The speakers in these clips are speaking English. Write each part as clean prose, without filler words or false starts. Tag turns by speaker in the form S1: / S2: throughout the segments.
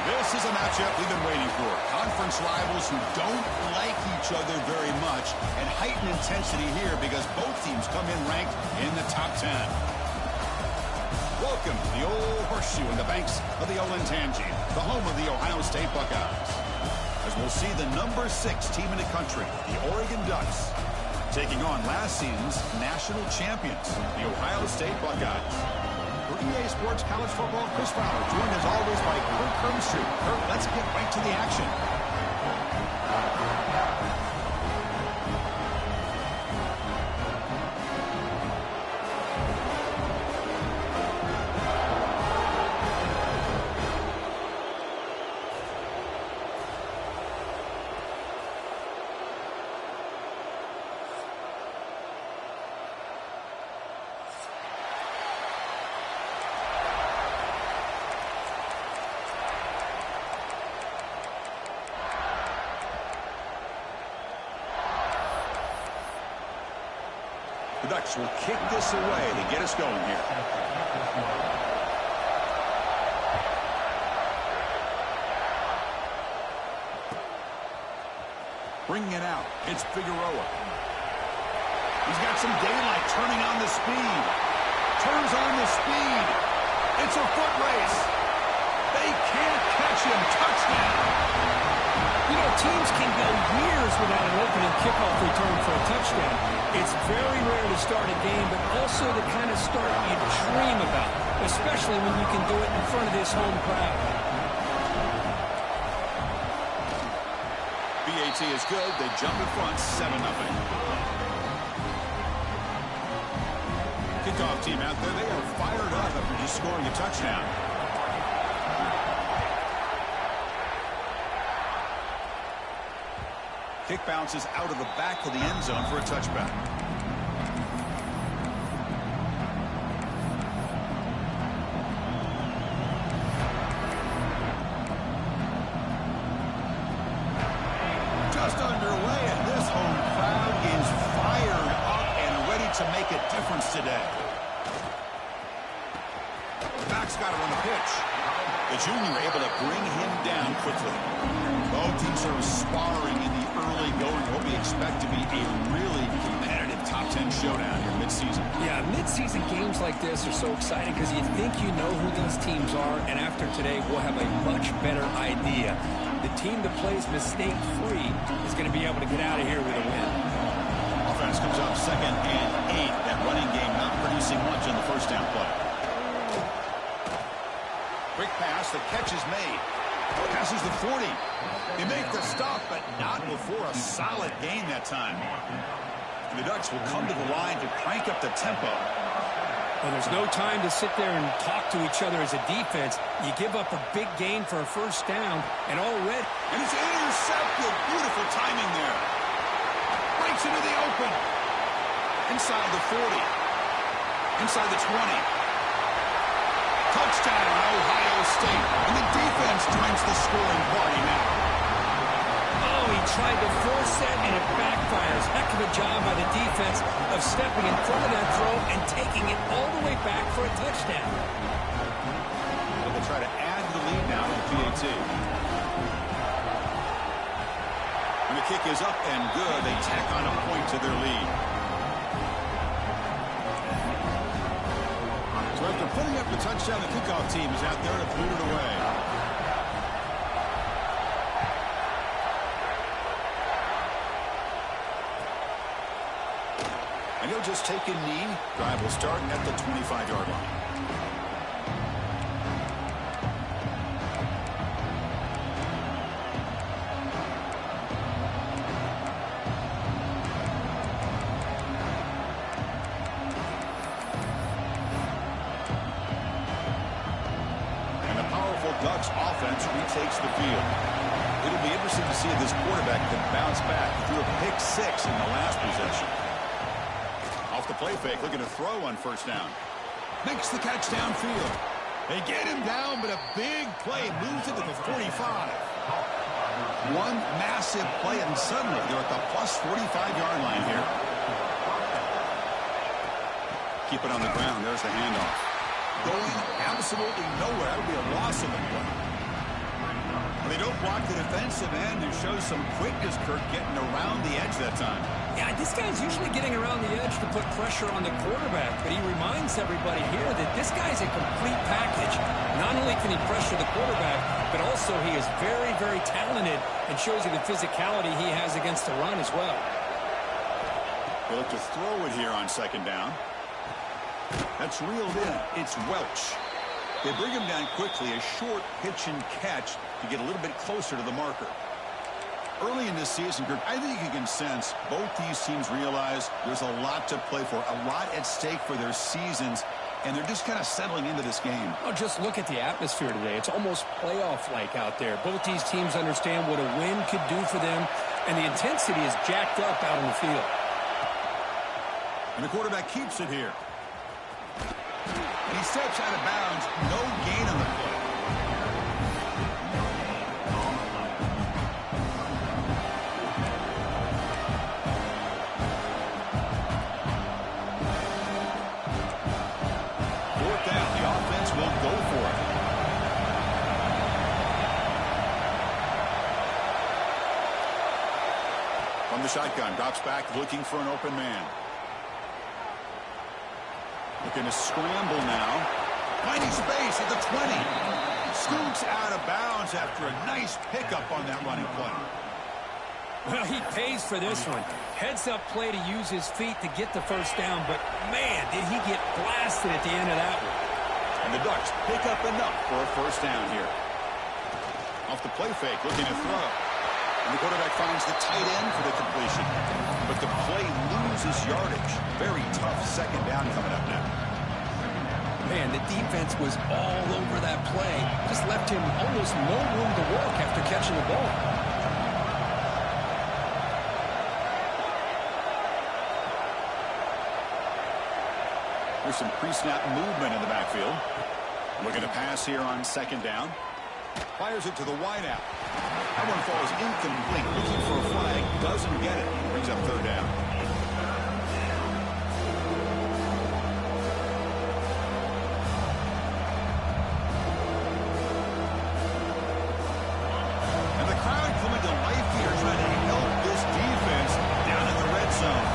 S1: This is a matchup we've been waiting for. Conference rivals who don't like each other very much, and heightened intensity here because both teams come in ranked in the top 10. Welcome to the old horseshoe in the banks of the Olentangy, the home of the Ohio State Buckeyes. As we'll see the number 6 team in the country, the Oregon Ducks, taking on last season's national champions, the Ohio State Buckeyes. For EA Sports College Football, Chris Fowler, joined as always by Kurt Kermsey. Kurt, let's get right to the action. The Ducks will kick this away to get us going here. Bringing it out, it's Figueroa. He's got some daylight, turning on the speed. Turns on the speed. It's a foot race. They can't catch him. Touchdown.
S2: You know, teams can go years without an opening kickoff return for a touchdown. It's very rare to start a game, but also the kind of start you dream about, especially when you can do it in front of this home crowd.
S1: BAT is good. They jump in front, 7-0. Kickoff team out there, they are fired up after just scoring a touchdown. Kick bounces out of the back of the end zone for a touchback. Just underway, and this home crowd is fired up and ready to make a difference today. The back's got it on the pitch. The junior able to bring him down quickly. Both teams are sparring in the early going. What we expect to be a really competitive top 10 showdown here mid-season.
S2: Yeah, mid-season games like this are so exciting because you think you know who these teams are, and after today we'll have a much better idea. The team that plays mistake-free is going to be able to get out of here with a win.
S1: Offense comes up 2nd and 8. That running game not producing much on the first down play. Quick pass, the catch is made. Passes the 40. They make the stop, but not before a solid gain that time. And the Ducks will come to the line to crank up the tempo.
S2: Well, there's no time to sit there and talk to each other as a defense. You give up a big gain for a first down, and already...
S1: And it's intercepted. Beautiful timing there. Breaks into the open. Inside the 40. Inside the 20. Touchdown, Ohio State. And the defense joins the scoring party now.
S2: Oh, he tried to force that, and it backfires. Heck of a job by the defense of stepping in front of that throw and taking it all the way back for a touchdown.
S1: Well, they'll try to add to the lead now to PAT. And the kick is up and good. They tack on a point to their lead. So after putting up the touchdown, the kickoff team is out there to boot it away. And he'll just take a knee. Drive will start at the 25-yard line. Ducks offense retakes the field. It'll be interesting to see if this quarterback can bounce back. He threw a pick 6 in the last possession. Off the play fake, looking to throw on first down. Makes the catch downfield. They get him down, but a big play moves it to the 45. One massive play, and suddenly they're at the plus 45-yard line here. Keep it on the ground. There's the handoff. Going absolutely nowhere. That would be a loss of the play. don't block the defensive end and show some quickness, Kirk, getting around the edge that time.
S2: Yeah, this guy's usually getting around the edge to put pressure on the quarterback, but he reminds everybody here that this guy's a complete package. Not only can he pressure the quarterback, but also he is very, very talented and shows you the physicality he has against the run as well.
S1: They look to throw it here on second down. That's reeled in. It's Welch. They bring him down quickly, a short pitch and catch to get a little bit closer to the marker. Early in this season, Kirk, I think you can sense both these teams realize there's a lot to play for, a lot at stake for their seasons, and they're just kind of settling into this game.
S2: Oh, just look at the atmosphere today. It's almost playoff-like out there. Both these teams understand what a win could do for them, and the intensity is jacked up out on the field.
S1: And the quarterback keeps it here. He steps out of bounds. No gain on the play. Fourth down. The offense will go for it. From the shotgun, drops back, looking for an open man. Looking to scramble now. Finding space at the 20. Scoots out of bounds after a nice pickup on that running play.
S2: Well, he pays for this one. Heads-up play to use his feet to get the first down, but, man, did he get blasted at the end of that one.
S1: And the Ducks pick up enough for a first down here. Off the play fake, looking to throw. And the quarterback finds the tight end for the completion. But the play loses yardage. Very tough second down coming up now.
S2: Man, the defense was all over that play. Just left him almost no room to walk after catching the ball.
S1: There's some pre-snap movement in the backfield. Looking to pass here on second down. Fires it to the wideout. That one falls incomplete. Looking for a flag. Doesn't get it. Brings up third down. And the crowd coming to life here, trying to help this defense down in the red zone.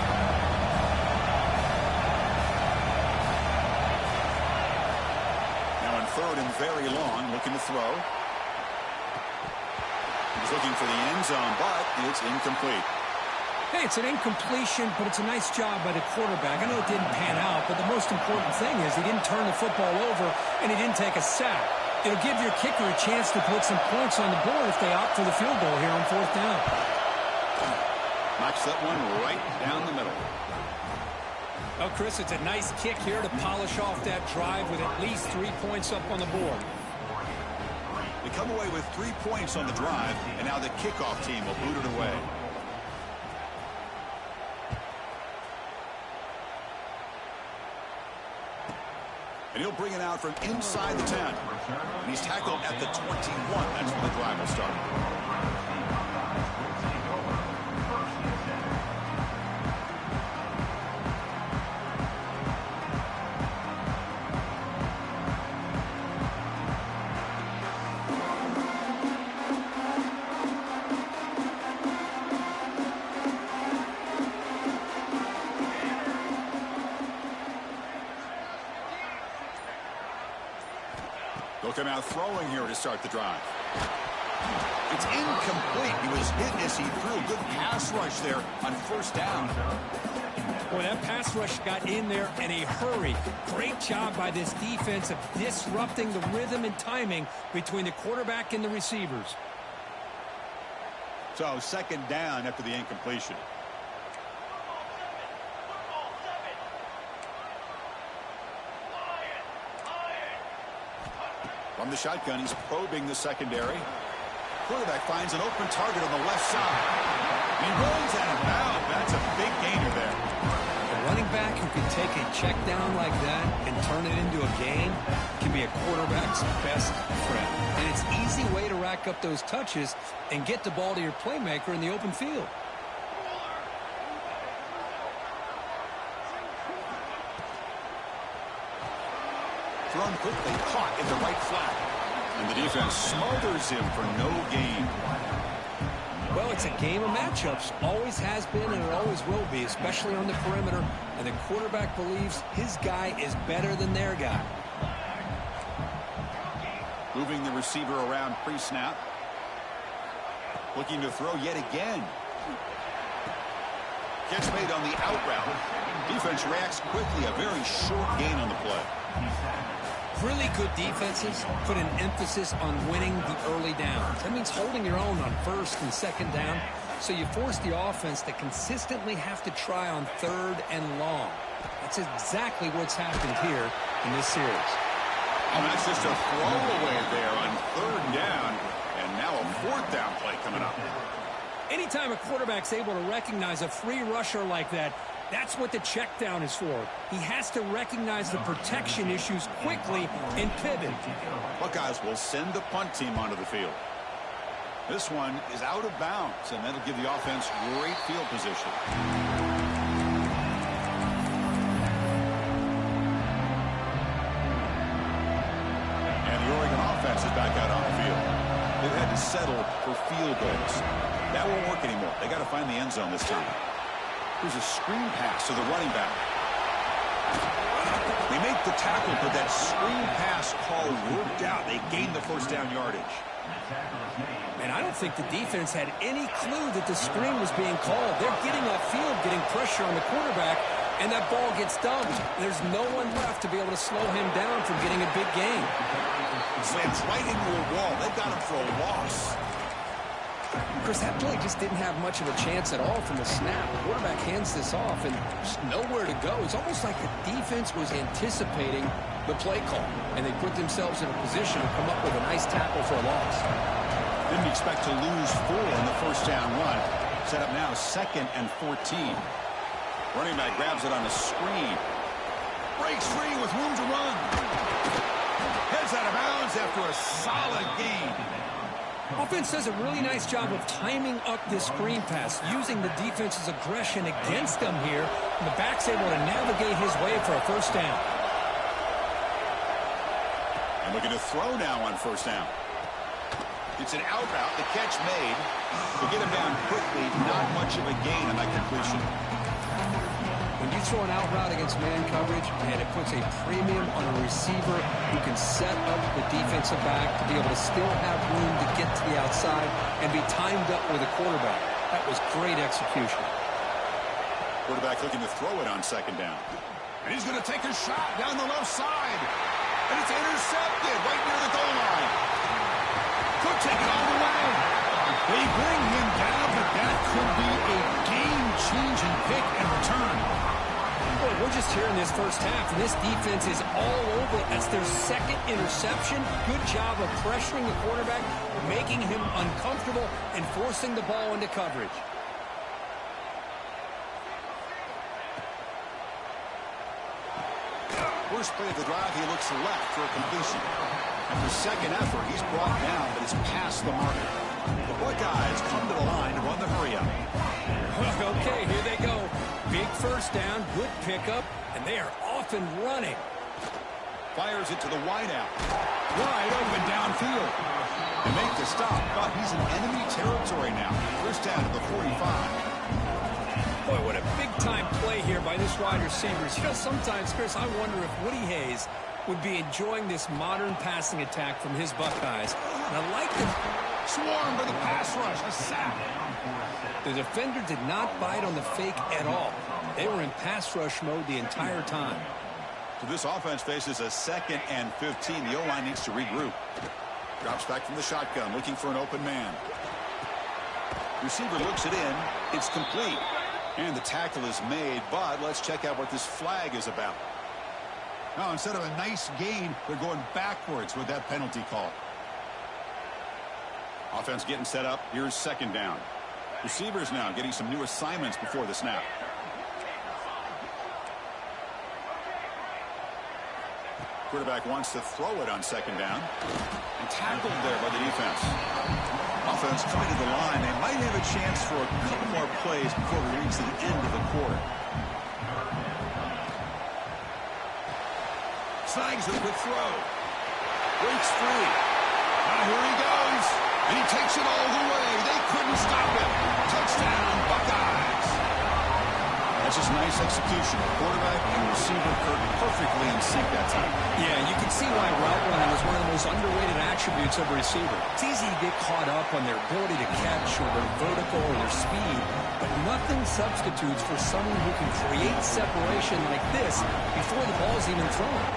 S1: Now in third and very long, looking to throw. He's looking for the end zone, but it's incomplete.
S2: Hey, it's an incompletion, but it's a nice job by the quarterback. I know it didn't pan out, but the most important thing is he didn't turn the football over and he didn't take a sack. It'll give your kicker a chance to put some points on the board if they opt for the field goal here on fourth down.
S1: Knocks that one right down the middle.
S2: Oh, Chris, it's a nice kick here to polish off that drive with at least 3 points up on the board.
S1: They come away with 3 points on the drive, and now the kickoff team will boot it away. And he'll bring it out from inside the 10. And he's tackled at the 21. That's when the drive will start. They'll come out throwing here to start the drive. It's incomplete. He was hit as he threw. Good pass rush there on first down.
S2: Boy, that pass rush got in there in a hurry. Great job by this defense of disrupting the rhythm and timing between the quarterback and the receivers.
S1: So second down after the incompletion. From the shotgun, he's probing the secondary. Quarterback finds an open target on the left side. He rolls out of bounds. That's a big gainer there.
S2: A running back who can take a check down like that and turn it into a gain can be a quarterback's best friend. And it's an easy way to rack up those touches and get the ball to your playmaker in the open field.
S1: Thrown quickly, caught in the right flat. And the defense smothers him for no gain.
S2: Well, it's a game of matchups. Always has been and it always will be, especially on the perimeter. And the quarterback believes his guy is better than their guy.
S1: Moving the receiver around pre-snap. Looking to throw yet again. Catch made on the out route. Defense reacts quickly. A very short gain on the play.
S2: Really good defenses put an emphasis on winning the early downs. That means holding your own on first and second down. So you force the offense to consistently have to try on third and long. That's exactly what's happened here in this series.
S1: And that's just a throwaway there on third down. And now a fourth down play coming up.
S2: Anytime a quarterback's able to recognize a free rusher like that, that's what the check down is for. He has to recognize the protection issues quickly and pivot.
S1: Buckeyes will send the punt team onto the field. This one is out of bounds, and that'll give the offense great field position. And the Oregon offense is back out on the field. They've had to settle for field goals. That won't work anymore. They got to find the end zone this time. Here's a screen pass to the running back. They make the tackle, but that screen pass call worked out. They gained the first down yardage.
S2: And I don't think the defense had any clue that the screen was being called. They're getting upfield, getting pressure on the quarterback, and that ball gets dumped. There's no one left to be able to slow him down from getting a big gain.
S1: Slams right into a wall. They've got him for a loss.
S2: Of course, that play just didn't have much of a chance at all from the snap. The quarterback hands this off, and there's nowhere to go. It's almost like the defense was anticipating the play call, and they put themselves in a position to come up with a nice tackle for a loss.
S1: Didn't expect to lose 4 in the first down run. Set up now 2nd and 14. Running back grabs it on a screen. Breaks free with room to run. Heads out of bounds after a solid gain.
S2: Offense does a really nice job of timing up this screen pass, using the defense's aggression against them here, and the back's able to navigate his way for a first down.
S1: And looking to throw now on first down. It's an out route, the catch made. To get him down quickly, not much of a gain on that completion.
S2: When you throw an out route against man coverage, and it puts a premium on a receiver who can set up the defensive back to be able to still have room to get to the outside and be timed up with a quarterback. That was great execution.
S1: Quarterback looking to throw it on second down. And he's going to take a shot down the left side. And it's intercepted right near the goal line. Could take it all the way. They bring him down, but that could be a game-changing pick and return.
S2: Boy, we're just here in this first half, and this defense is all over. That's their second interception. Good job of pressuring the quarterback, making him uncomfortable, and forcing the ball into coverage.
S1: First play of the drive, he looks left for a completion. After second effort, he's brought down, but it's past the marker. The Buckeyes come to the line to run the hurry-up.
S2: Okay, here they go. Big first down, good pickup, and they are off and running.
S1: Fires it to the wideout. Wide open downfield. They make the stop, but he's in enemy territory now. First down to the 45.
S2: Boy, what a big-time play here by this wide receiver. You know, sometimes, Chris, I wonder if Woody Hayes would be enjoying this modern passing attack from his Buckeyes. And I like the
S1: swarm by the pass rush, a sack.
S2: The defender did not bite on the fake at all. They were in pass rush mode the entire time.
S1: So this offense faces a 2nd and 15. The O-line needs to regroup. Drops back from the shotgun, looking for an open man. Receiver looks it in. It's complete. And the tackle is made, but let's check out what this flag is about. Now, instead of a nice gain, they're going backwards with that penalty call. Offense getting set up. Here's second down. Receivers now getting some new assignments before the snap. Quarterback wants to throw it on second down. And tackled there by the defense. Offense coming to the line. They might have a chance for a couple more plays before we reach the end of the quarter. Snags a quick throw. Breaks free. here he goes. And he takes it all the way. They couldn't stop him. Touchdown, Buckeyes. That's just nice execution. Quarterback and receiver perfectly in sync that time.
S2: Yeah, you can see why route running is one of the most underrated attributes of a receiver. It's easy to get caught up on their ability to catch or their vertical or their speed, but nothing substitutes for someone who can create separation like this before the ball's even thrown.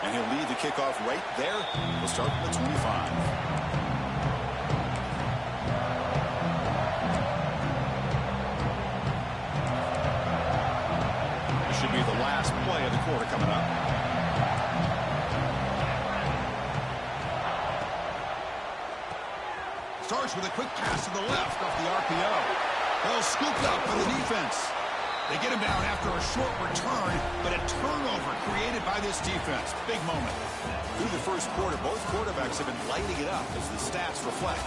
S1: And he'll lead the kickoff right there. We'll start with the 25. Should be the last play of the quarter coming up. Starts with a quick pass to the left off the RPO. Ball scooped up by the defense. They get him down after a short return, but a turnover created by this defense. Big moment. Through the first quarter, both quarterbacks have been lighting it up as the stats reflect.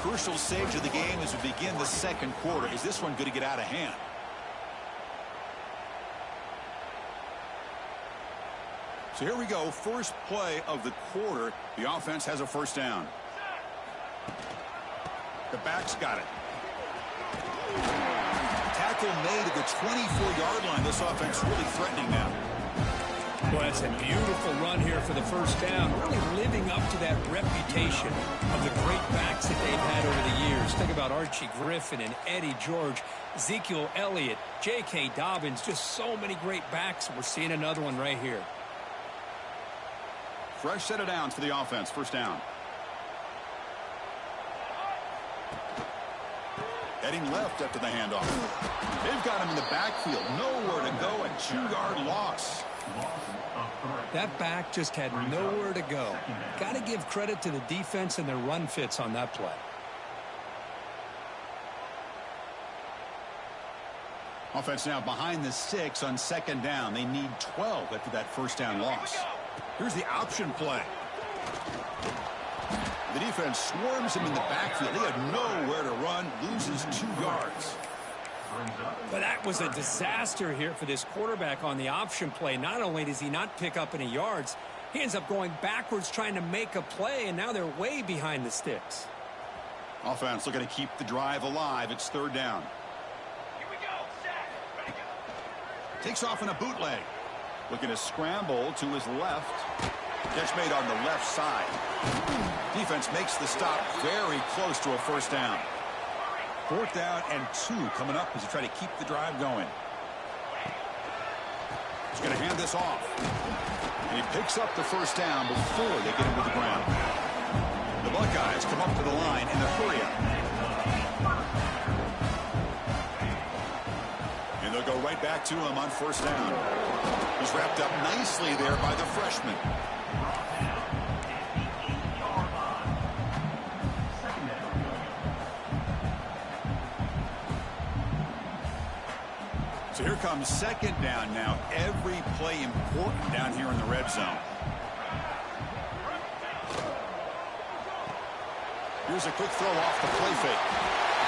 S1: Crucial stage of the game as we begin the second quarter. Is this one going to get out of hand? So here we go, first play of the quarter. The offense has a first down. The back's got it. Tackle made at the 24-yard line. This offense really threatening now.
S2: Well, that's a beautiful run here for the first down, really living up to that reputation of the great backs that they've had over the years. Think about Archie Griffin and Eddie George, Ezekiel Elliott, J.K. Dobbins, just so many great backs. We're seeing another one right here.
S1: Fresh set of downs for the offense. First down. Heading left after the handoff. They've got him in the backfield. Nowhere to go. A 2-yard loss.
S2: That back just had nowhere to go. Got to give credit to the defense and their run fits on that play.
S1: Offense now behind the 6 on second down. They need 12 after that first down loss. Here's the option play. The defense swarms him in the backfield. He had nowhere to run, loses 2 yards.
S2: But that was a disaster here for this quarterback on the option play. Not only does he not pick up any yards, he ends up going backwards trying to make a play, and now they're way behind the sticks.
S1: Offense looking to keep the drive alive. It's third down.
S3: Here we go. Set. Ready, go.
S1: Takes off in a bootleg. Looking to scramble to his left. Catch made on the left side. Defense makes the stop very close to a first down. Fourth down and 2 coming up as they try to keep the drive going. He's going to hand this off. And he picks up the first down before they get him to the ground. The Buckeyes come up to the line in a hurry-up. And they'll go right back to him on first down. He's wrapped up nicely there by the freshman. So here comes second down now. Every play important down here in the red zone. Here's a quick throw off the play fake.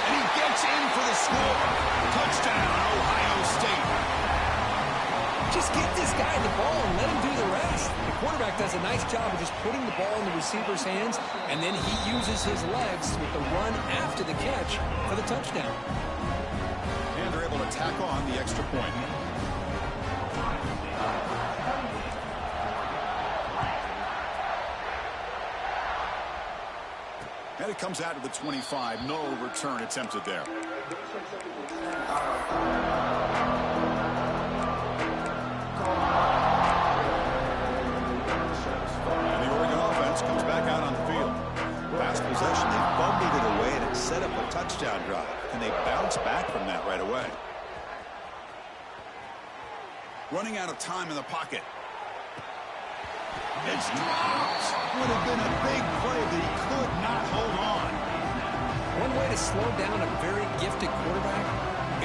S1: And he gets in for the score. Touchdown, Ohio State.
S2: Just get this guy the ball and let him do the rest. The quarterback does a nice job of just putting the ball in the receiver's hands, and then he uses his legs with the run after the catch for the touchdown.
S1: And they're able to tack on the extra point. And it comes out to the 25. No return attempted there. And the Oregon offense comes back out on the field. Last possession, they fumbled it away, and it set up a touchdown drive. And they bounce back from that right away. Running out of time in the pocket. It's dropped. Would have been a big play, but he could not hold on.
S2: One way to slow down a very gifted quarterback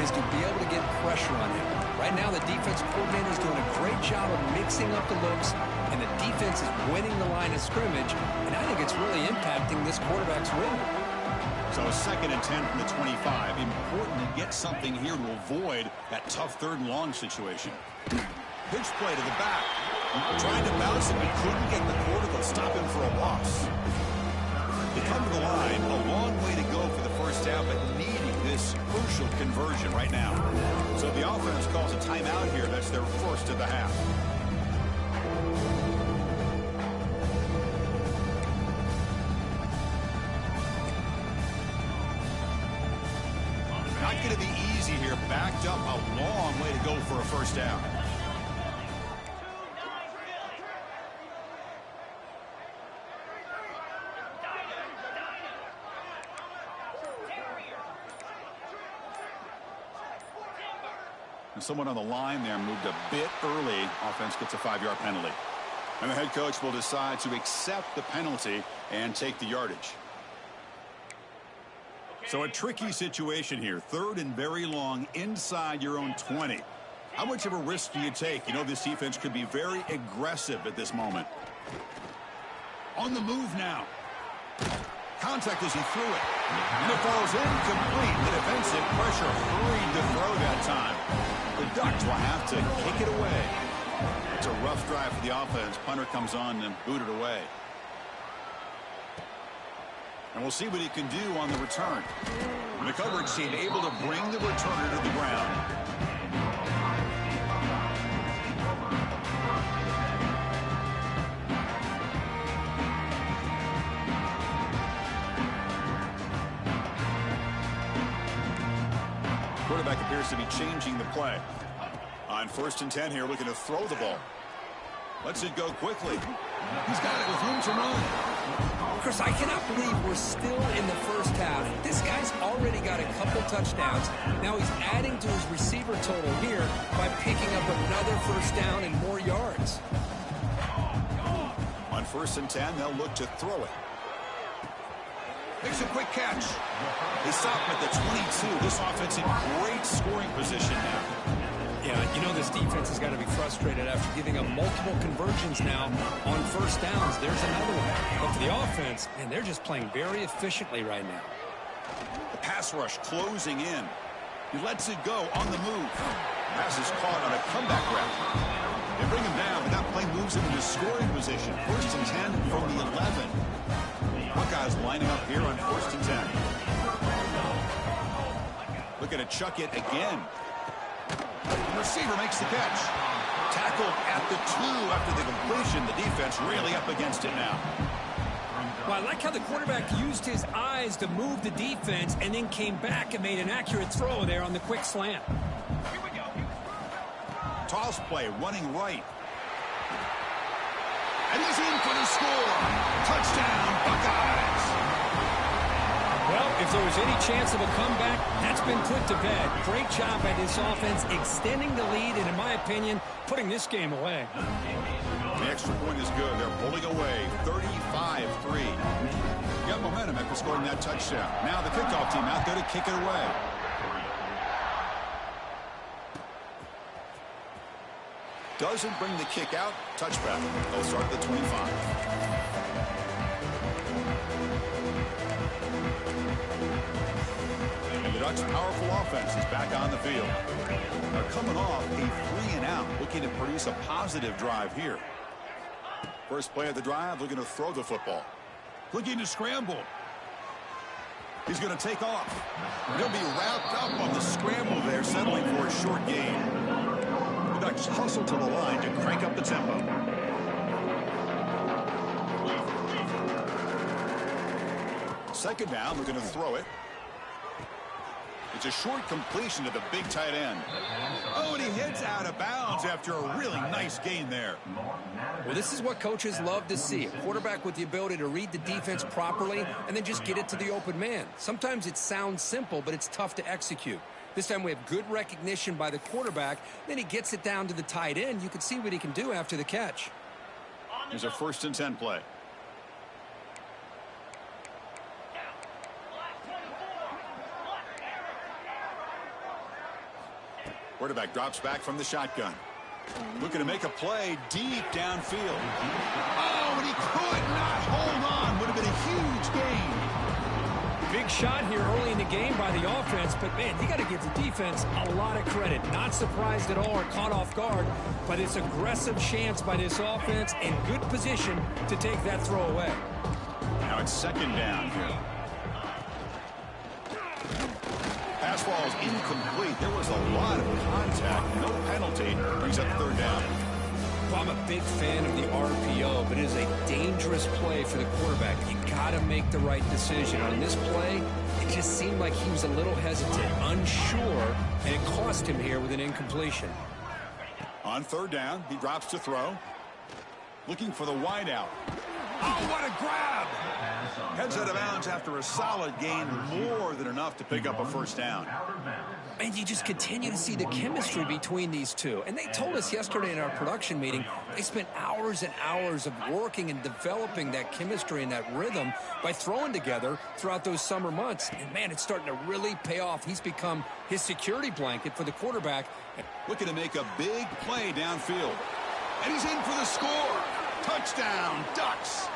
S2: is to be able to get pressure on him. Right now, the defense coordinator is doing a great job of mixing up the looks, and the defense is winning the line of scrimmage, and I think it's really impacting this quarterback's rhythm.
S1: So a 2nd and 10 from the 25. Important to get something here to avoid that tough 3rd and long situation. Pitch play to the back. Trying to bounce it, but couldn't get the quarter. They'll stop him for a loss. They come to the line. A long way to go for the first half, but needing this crucial conversion right now. So the offense calls a timeout here. That's their first of the half. Not going to be easy here. Backed up a long way to go for a first down. And someone on the line there moved a bit early. Offense gets a 5-yard penalty. And the head coach will decide to accept the penalty and take the yardage. So a tricky situation here. 3rd and very long inside your own 20. How much of a risk do you take? You know, this defense could be very aggressive at this moment. On the move now. Contact as he threw it. And it falls incomplete. The defensive pressure hurried to throw that time. The Ducks will have to kick it away. It's a rough drive for the offense. Punter comes on and booted away. And we'll see what he can do on the return. And the coverage team able to bring the returner to the ground. Quarterback appears to be changing the play. On 1st and 10 here, looking to throw the ball. Lets it go quickly. He's got it with room to run.
S2: Chris, I cannot believe we're still in the first half. This guy's already got a couple touchdowns. Now he's adding to his receiver total here by picking up another first down and more yards.
S1: On 1st and 10, they'll look to throw it. Makes a quick catch. They stop him at the 22. This offense in great scoring position now.
S2: Yeah, you know this defense has got to be frustrated after giving up multiple conversions now on first downs. There's another one. But for the offense, man, they're just playing very efficiently right now.
S1: The pass rush closing in. He lets it go on the move. Pass is caught on a comeback route. They bring him down, but that play moves him into scoring position. 1st and 10 from the 11. Buckeyes lining up here on 1st and 10. Looking to chuck it again. The receiver makes the catch. Tackled at the 2 after the completion. The defense really up against it now.
S2: Well, I like how the quarterback used his eyes to move the defense and then came back and made an accurate throw there on the quick slant.
S1: Toss play running right. And he's in for the score. Touchdown, Buckeyes.
S2: Well, if there was any chance of a comeback, that's been put to bed. Great job by this offense extending the lead and, in my opinion, putting this game away.
S1: The extra point is good. They're pulling away 35-3. Got momentum after scoring that touchdown. Now the kickoff team out there to kick it away. Doesn't bring the kick out. Touchback. They'll start at the 25. And the Ducks' powerful offense is back on the field. They're coming off a 3-and-out, looking to produce a positive drive here. First play of the drive, looking to throw the football. Looking to scramble. He's going to take off. He'll be wrapped up on the scramble there, settling for a short gain. The Ducks hustle to the line to crank up the tempo. Second down, looking to throw it. It's a short completion to the big tight end. Oh, and he hits out of bounds after a really nice gain there.
S2: Well, this is what coaches love to see. A quarterback with the ability to read the defense properly and then just get it to the open man. Sometimes it sounds simple, but it's tough to execute. This time we have good recognition by the quarterback. Then he gets it down to the tight end. You can see what he can do after the catch.
S1: Here's a 1st and 10 play. Quarterback drops back from the shotgun. Looking to make a play deep downfield. Oh, and he could not hold on. Would have been a huge gain.
S2: Big shot here early in the game by the offense, but, man, you got to give the defense a lot of credit. Not surprised at all or caught off guard, but it's aggressive chance by this offense in good position to take that throw away.
S1: Now it's second down here. Pass ball is incomplete. There was a lot of contact. No penalty. Brings up third down.
S2: Well, I'm a big fan of the RPO, but it is a dangerous play for the quarterback. You got to make the right decision. On this play, it just seemed like he was a little hesitant, unsure, and it cost him here with an incompletion.
S1: On third down, he drops to throw. Looking for the wideout. Oh, what a grab! Heads out of bounds after a solid gain, more than enough to pick up a first down.
S2: And you just continue to see the chemistry between these two. And they told us yesterday in our production meeting, they spent hours and hours of working and developing that chemistry and that rhythm by throwing together throughout those summer months. And, man, it's starting to really pay off. He's become his security blanket for the quarterback.
S1: Looking to make a big play downfield. And he's in for the score. Touchdown, Ducks.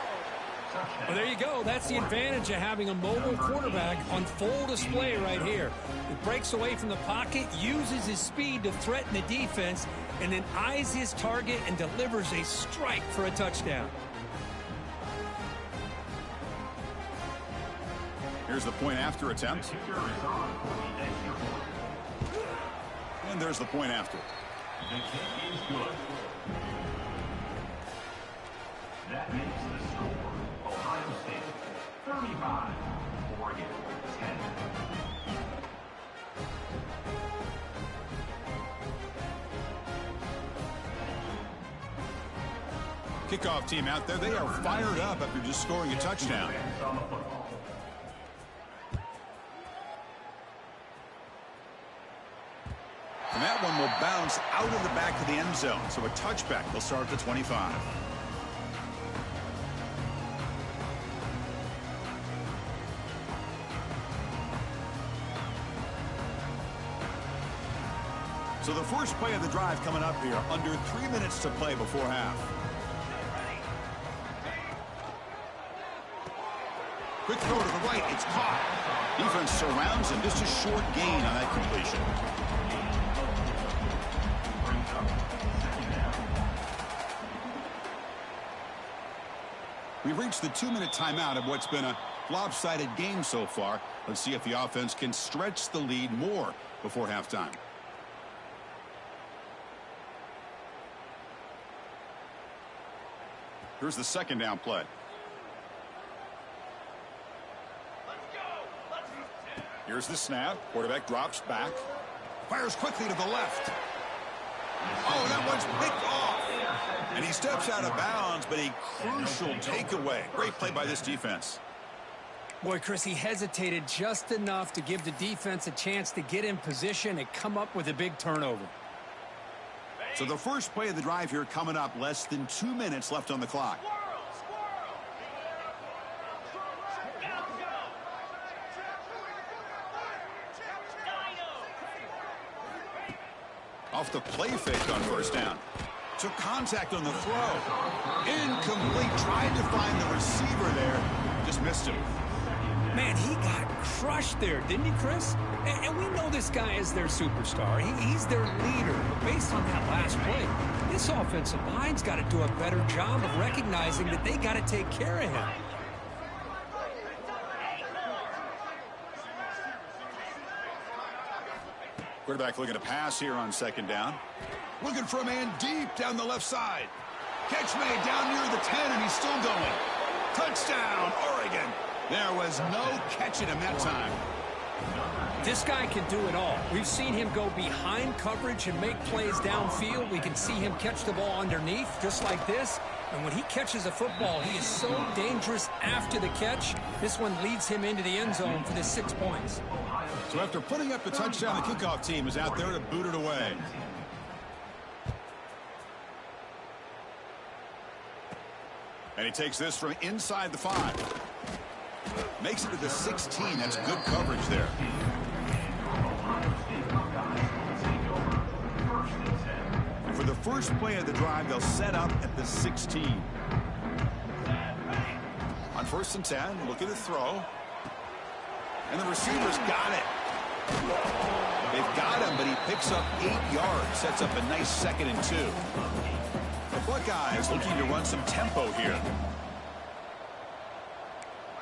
S2: Well, there you go. That's the advantage of having a mobile quarterback on full display right here. He breaks away from the pocket, uses his speed to threaten the defense, and then eyes his target and delivers a strike for a touchdown.
S1: Here's the point after attempt. And there's the point after.
S3: The kick is good. That makes the score Ohio State 35, Oregon 10.
S1: Kickoff team out there, they are fired up after just scoring a touchdown. And that one will bounce out of the back of the end zone. So a touchback. They'll start at the 25. So the first play of the drive coming up here. Under 3 minutes to play before half. Quick throw to the right. It's caught. Defense surrounds him. Just a short gain on that completion. We've reached the 2-minute timeout of what's been a lopsided game so far. Let's see if the offense can stretch the lead more before halftime. Here's the second down play. Here's the snap. Quarterback drops back. Fires quickly to the left. Oh, that one's picked off. And he steps out of bounds, but a crucial takeaway. Great play by this defense.
S2: Boy, Chris, he hesitated just enough to give the defense a chance to get in position and come up with a big turnover.
S1: So the first play of the drive here coming up. Less than 2 minutes left on the clock. Off the play fake on first down. Took contact on the throw. Incomplete. Tried to find the receiver there. Just missed him.
S2: Man, he got crushed there, didn't he, Chris? And we know this guy is their superstar. He's their leader. But based on that last play, this offensive line's got to do a better job of recognizing that they got to take care of him.
S1: Quarterback looking to pass here on second down. Looking for a man deep down the left side. Catch made down near the 10, and he's still going. Touchdown, Oregon. There was no catching him that time.
S2: This guy can do it all. We've seen him go behind coverage and make plays downfield. We can see him catch the ball underneath, just like this. And when he catches a football, he is so dangerous after the catch. This one leads him into the end zone for the 6 points.
S1: So after putting up the touchdown, the kickoff team is out there to boot it away. And he takes this from inside the 5. Makes it to the 16. That's good coverage there. For the first play of the drive, they'll set up at the 16. On 1st and 10, look at the throw. And the receiver's got it. They've got him, but he picks up 8 yards. Sets up a nice 2nd and 2. The Buckeyes looking to run some tempo here.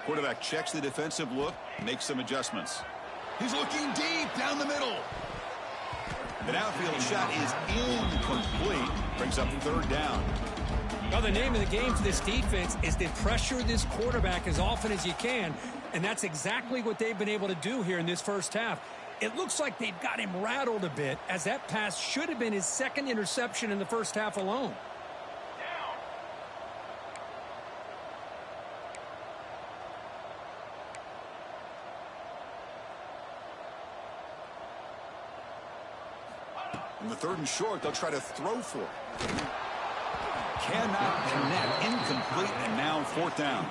S1: Quarterback checks the defensive look, makes some adjustments. He's looking deep down the middle. The outfield shot is incomplete. Brings up 3rd down.
S2: Well, the name of the game for this defense is to pressure this quarterback as often as you can, and that's exactly what they've been able to do here in this first half. It looks like they've got him rattled a bit, as that pass should have been his 2nd interception in the first half alone.
S1: In the 3rd and short, they'll try to throw for it. Cannot connect. Incomplete, and now 4th down.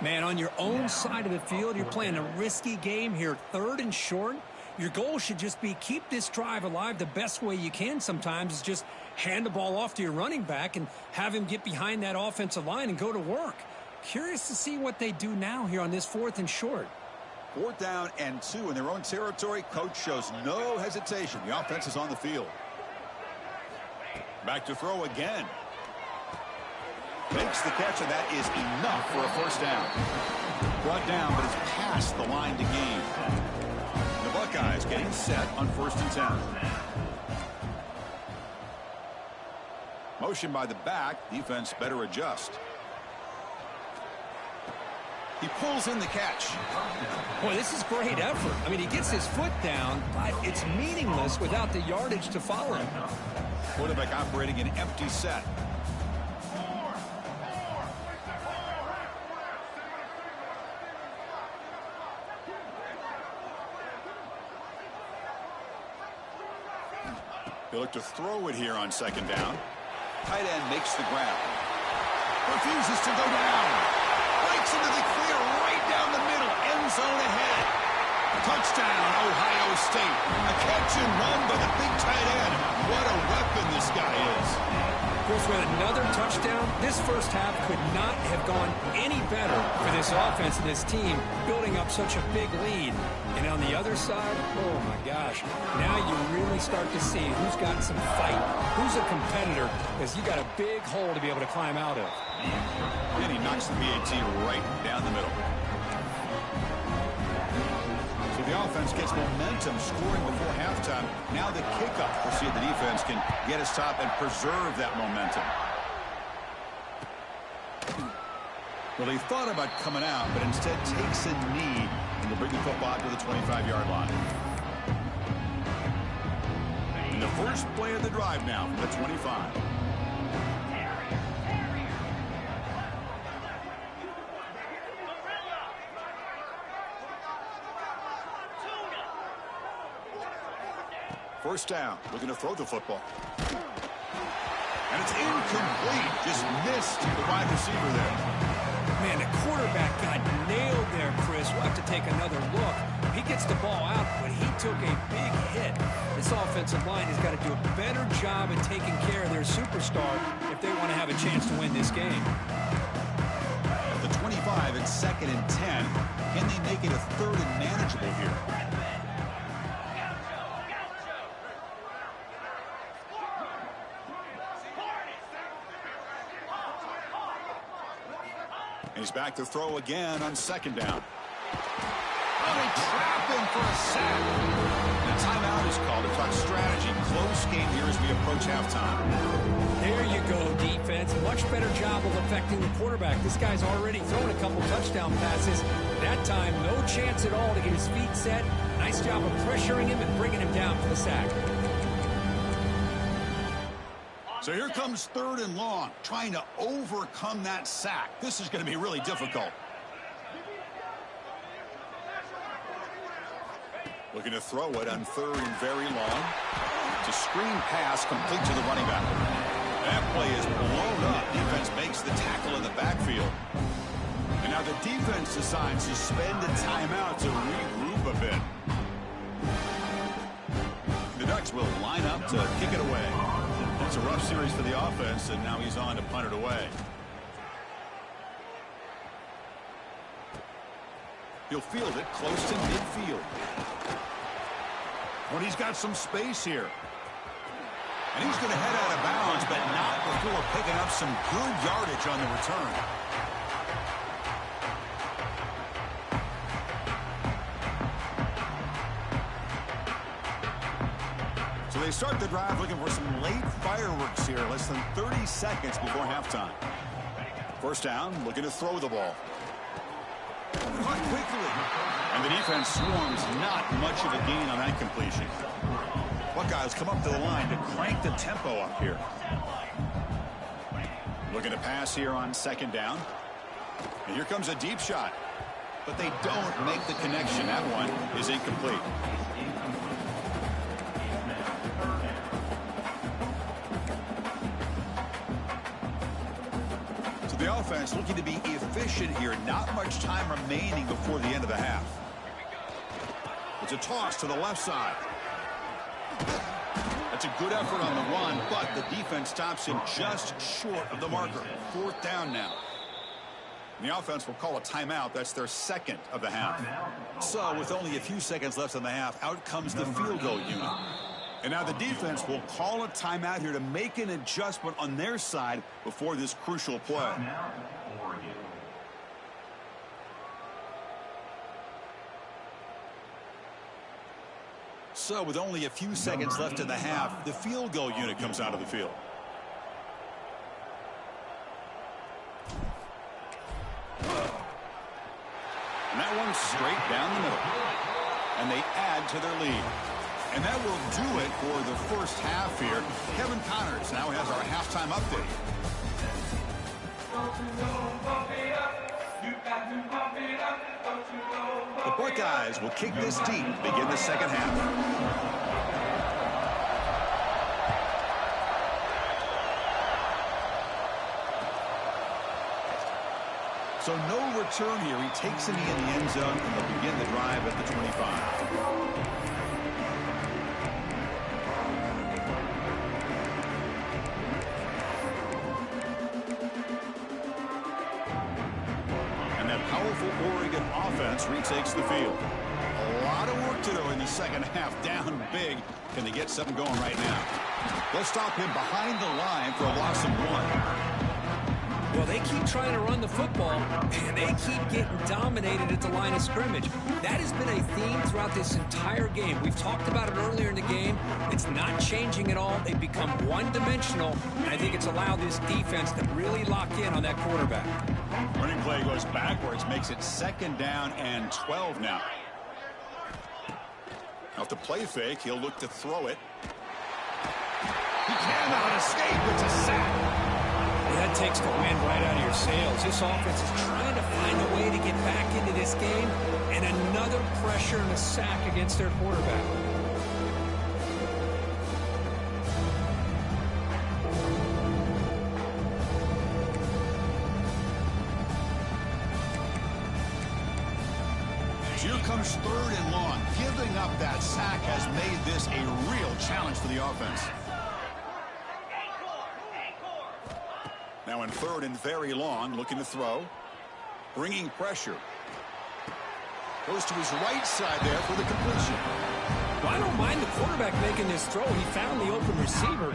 S2: Man, on your own side of the field, you're playing a risky game here. 3rd and short. Your goal should just be keep this drive alive the best way you can sometimes is just hand the ball off to your running back and have him get behind that offensive line and go to work. Curious to see what they do now here on this 4th and short.
S1: 4th down and 2 in their own territory. Coach shows no hesitation. The offense is on the field. Back to throw again. Makes the catch, and that is enough for a 1st down. Brought down, but it's past the line to gain. The Buckeyes getting set on 1st and 10. Motion by the back. Defense better adjust. He pulls in the catch.
S2: Boy, this is great effort. I mean, he gets his foot down, but it's meaningless without the yardage to follow.
S1: Quarterback operating an empty set. They look to throw it here on 2nd down. Tight end makes the grab. Refuses to go down. Breaks into the clear right down the middle. End zone ahead. Touchdown, Ohio State. A catch and run by the big tight end. What a weapon this guy is.
S2: Of course, with another touchdown, this first half could not have gone any better for this offense and this team, building up such a big lead. And on the other side, oh my gosh, now you really start to see who's got some fight, who's a competitor, because you got a big hole to be able to climb out of.
S1: And he knocks the BAT right down the middle. So the offense gets momentum scoring before halftime. Now the kickoff. We'll see if the defense can get a stop and preserve that momentum. Well, he thought about coming out, but instead takes a knee and will bring the football to the 25-yard line. And the first play of the drive now from the 25. First down, looking to throw the football. And it's incomplete. Just missed the wide receiver there.
S2: Man, the quarterback got nailed there, Chris. We'll have to take another look. He gets the ball out, but he took a big hit. This offensive line has got to do a better job of taking care of their superstar if they want to have a chance to win this game.
S1: At the 25 and 2nd and 10, can they make it a 3rd and manageable here? He's back to throw again on 2nd down. Oh, they trap him for a sack. And a timeout is called to talk strategy. Close game here as we approach halftime.
S2: There you go, defense. Much better job of affecting the quarterback. This guy's already thrown a couple touchdown passes. That time, no chance at all to get his feet set. Nice job of pressuring him and bringing him down for the sack.
S1: So here comes 3rd and long, trying to overcome that sack. This is going to be really difficult. Looking to throw it on 3rd and very long. It's a screen pass complete to the running back. That play is blown up. Defense makes the tackle in the backfield. And now the defense decides to spend a timeout to regroup a bit. The Ducks will line up to kick it away. It's a rough series for the offense, and now he's on to punt it away. He'll field it close to midfield. When he's got some space here. And he's going to head out of bounds, but not before picking up some good yardage on the return. So they start the drive looking for some late fireworks here, less than 30 seconds before halftime. First down, looking to throw the ball. Caught quickly. And the defense swarms, not much of a gain on that completion. Buckeyes come up to the line to crank the tempo up here. Looking to pass here on second down. And here comes a deep shot. But they don't make the connection. That one is incomplete. So the offense looking to be efficient here. Not much time remaining before the end of the half. It's a toss to the left side. That's a good effort on the run, but the defense stops him just short of the marker. Fourth down now. And the offense will call a timeout. That's their second of the half. So with only a few seconds left in the half, out comes the field goal unit. And now the defense will call a timeout here to make an adjustment on their side before this crucial play. So with only a few seconds left in the half, the field goal unit comes out of the field. And that one's straight down the middle. And they add to their lead. And that will do it for the first half here. Kevin Connors now has our halftime update. The Buckeyes will kick this deep to begin the second half. So no return here. He takes a knee in the end zone, and they'll begin the drive at the 25. Oregon offense retakes the field. A lot of work to do in the second half. Down big. Can they get something going right now? They'll stop him behind the line for a loss of 1.
S2: Well, they keep trying to run the football, and they keep getting dominated at the line of scrimmage. That has been a theme throughout this entire game. We've talked about it earlier in the game. It's not changing at all. They've become one-dimensional, and I think it's allowed this defense to really lock in on that quarterback.
S1: Running play goes backwards, makes it second down and 12 now. Off the play fake, he'll look to throw it. He cannot escape. It's a sack.
S2: That takes the wind right out of your sails. This offense is trying to find a way to get back into this game, and another pressure and a sack against their quarterback.
S1: Here comes third and long. Giving up that sack has made this a real challenge for the offense. Now in third and very long, looking to throw. Bringing pressure. Goes to his right side there for the completion.
S2: Well, I don't mind the quarterback making this throw. He found the open receiver.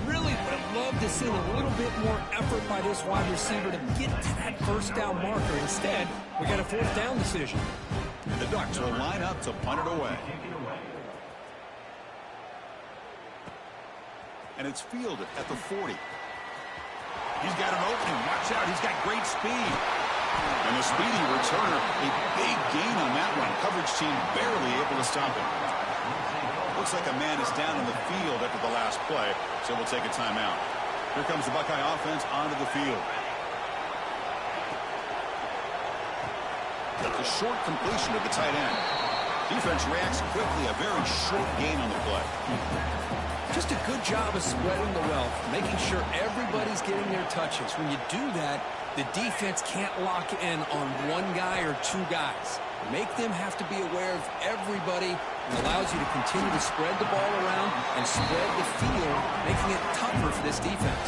S2: Really would have loved to see a little bit more effort by this wide receiver to get to that first down marker. Instead, we got a fourth down decision.
S1: And the Ducks will line up to punt it away. And it's fielded at the 40. He's got an opening. Watch out. He's got great speed. And the speedy returner, a big gain on that one. Coverage team barely able to stop him. Looks like a man is down on the field after the last play, so we'll take a timeout. Here comes the Buckeye offense onto the field. The short completion of the tight end. Defense reacts quickly. A very short gain on the play.
S2: Just a good job of spreading the wealth, making sure everybody's getting their touches. When you do that, the defense can't lock in on one guy or two guys. Make them have to be aware of everybody, and allows you to continue to spread the ball around and spread the field, making it tougher for this defense.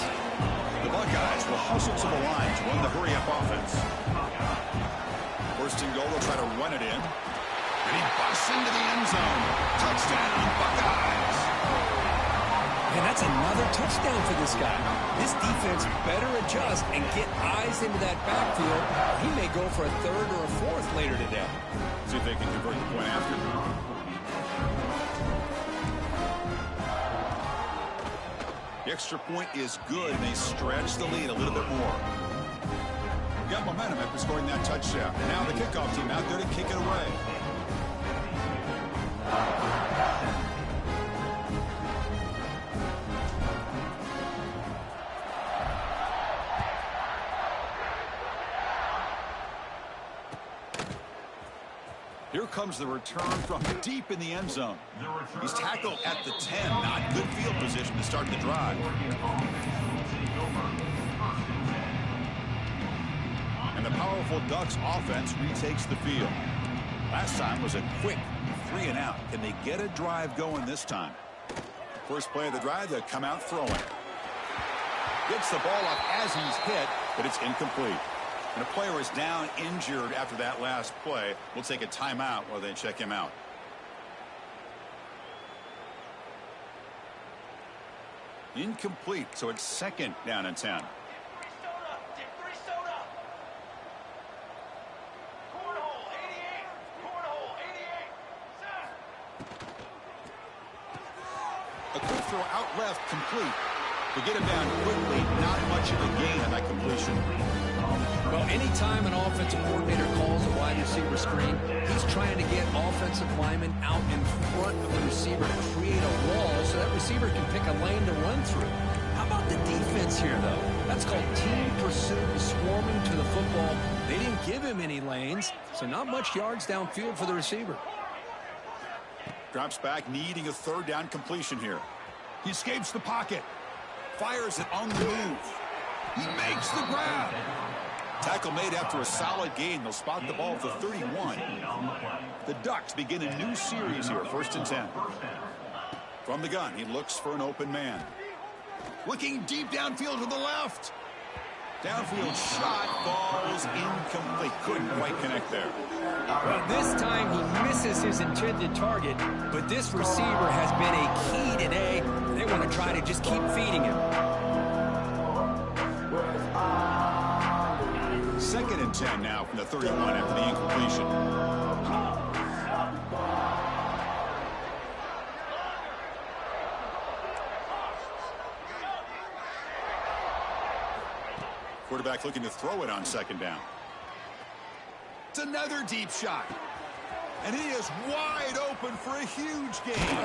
S1: The Buckeyes will hustle to the line to run the hurry-up offense. First and goal, they'll try to run it in. And he busts into the end zone. Touchdown, Buckeyes.
S2: And that's another touchdown for this guy. This defense better adjust and get eyes into that backfield. He may go for a third or a fourth later today.
S1: See if they can convert the point after. The extra point is good, and they stretch the lead a little bit more. Got momentum after scoring that touchdown. And now the kickoff team out there to kick it away. Here comes the return from deep in the end zone. He's tackled at the 10. Not good field position to start the drive. And the powerful Ducks offense retakes the field. Last time was a quick 3-and-out. Can they get a drive going this time? First play of the drive, they come out throwing. Gets the ball up as he's hit, but it's incomplete. And a player is down injured after that last play. We'll take a timeout while they check him out. Incomplete, so it's second down and 10. A quick throw out left, complete. To get him down quickly, not much of a gain on that completion.
S2: Well, anytime an offensive coordinator calls a wide receiver screen, he's trying to get offensive linemen out in front of the receiver to create a wall so that receiver can pick a lane to run through. How about the defense here, though? That's called team pursuit, swarming to the football. They didn't give him any lanes, so not much yards downfield for the receiver.
S1: Drops back, needing a third down completion here. He escapes the pocket. Fires it on the move. He makes the grab. Tackle made after a solid gain. They'll spot the ball for 31. The Ducks begin a new series here, 1st and 10. From the gun, he looks for an open man. Looking deep downfield to the left. Downfield shot falls incomplete. Couldn't quite connect there.
S2: Well, this time he misses his intended target, but this receiver has been a key today. They want to try to just keep feeding him.
S1: 2nd and 10 now from the 31 after the incompletion. Quarterback looking to throw it on 2nd down. It's another deep shot. And he is wide open for a huge gain.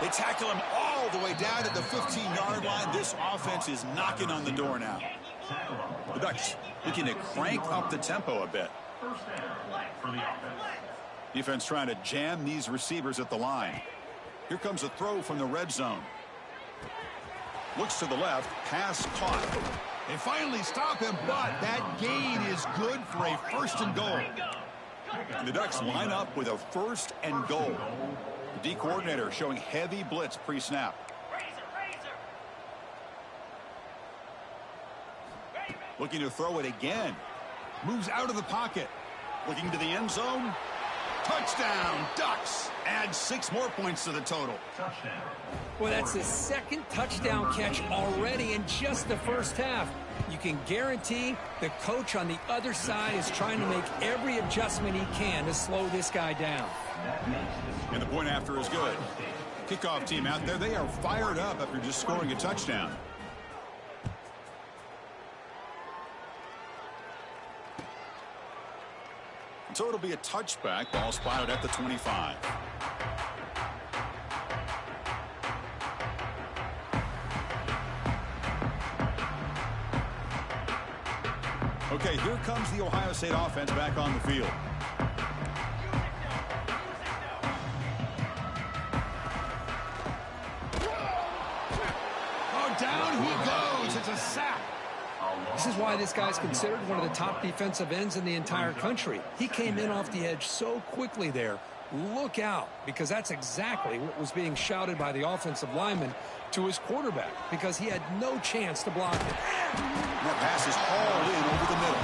S1: They tackle him all the way down at the 15-yard line. This offense is knocking on the door now. The Ducks looking to crank up the tempo a bit. Defense trying to jam these receivers at the line. Here comes a throw from the red zone. Looks to the left. Pass caught. They finally stop him, but that gain is good for a 1st and goal. And the Ducks line up with a 1st and goal. The D coordinator showing heavy blitz pre-snap. Looking to throw it again. Moves out of the pocket. Looking to the end zone. Touchdown, Ducks. Add 6 more points to the total.
S2: Well, that's his 2nd touchdown catch already in just the first half. You can guarantee the coach on the other side is trying to make every adjustment he can to slow this guy down.
S1: And the point after is good. Kickoff team out there, they are fired up after just scoring a touchdown. So it'll be a touchback. Ball spotted at the 25. Okay, here comes the Ohio State offense back on the field. Oh, down he goes. It's a sack.
S2: This is why this guy's considered one of the top defensive ends in the entire country. He came in off the edge so quickly there. Look out, because that's exactly what was being shouted by the offensive lineman to his quarterback, because he had no chance to block it.
S1: That pass is hauled in over the middle.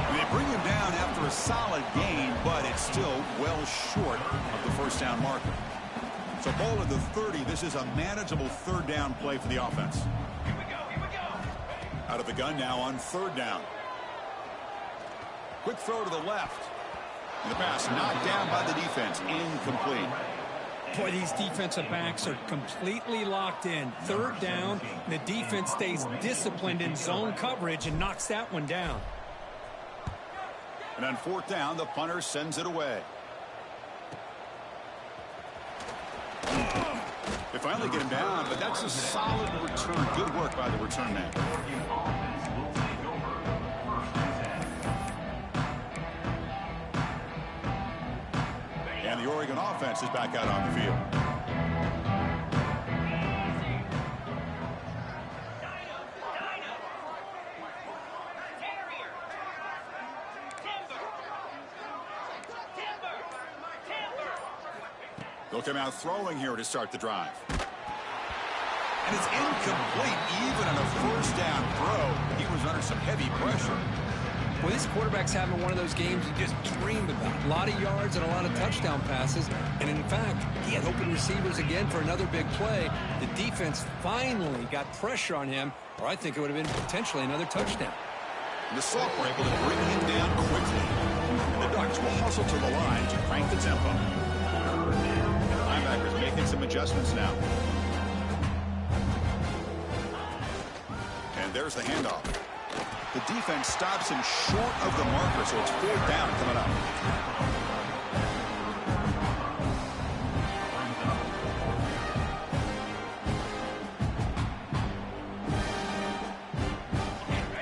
S1: And they bring him down after a solid gain, but it's still well short of the first down marker. So ball at the 30. This is a manageable third down play for the offense.
S3: Here we go.
S1: Out of the gun now on third down. Quick throw to the left. And the pass knocked down by the defense. Incomplete.
S2: Boy, these defensive backs are completely locked in. Third down, the defense stays disciplined in zone coverage and knocks that one down.
S1: And on fourth down, the punter sends it away. They finally get him down, but that's a solid return. Good work by the return man. And the Oregon offense is back out on the field. They'll come out throwing here to start the drive. And it's incomplete, even on a first down throw. He was under some heavy pressure.
S2: Well, this quarterback's having one of those games you just dreamed about. A lot of yards and a lot of touchdown passes. And in fact, he had open receivers again for another big play. The defense finally got pressure on him, or I think it would have been potentially another touchdown.
S1: And the Soft were able to bring him down quickly. And the Ducks will hustle to the line to crank the tempo. Linebackers making some adjustments now. And there's the handoff. The defense stops him short of the marker, so it's fourth down coming up.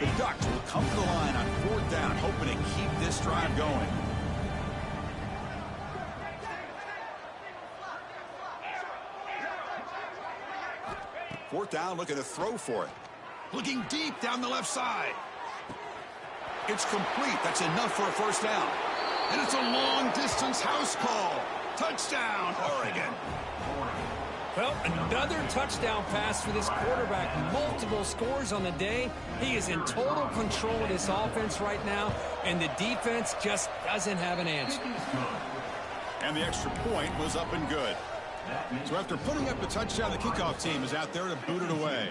S1: The Ducks will come to the line on fourth down, hoping to keep this drive going. Fourth down, looking to throw for it. Looking deep down the left side. It's complete. That's enough for a first down. And it's a long-distance house call. Touchdown, Oregon.
S2: Well, another touchdown pass for this quarterback. Multiple scores on the day. He is in total control of this offense right now, and the defense just doesn't have an answer.
S1: And the extra point was up and good. So after putting up the touchdown, the kickoff team is out there to boot it away.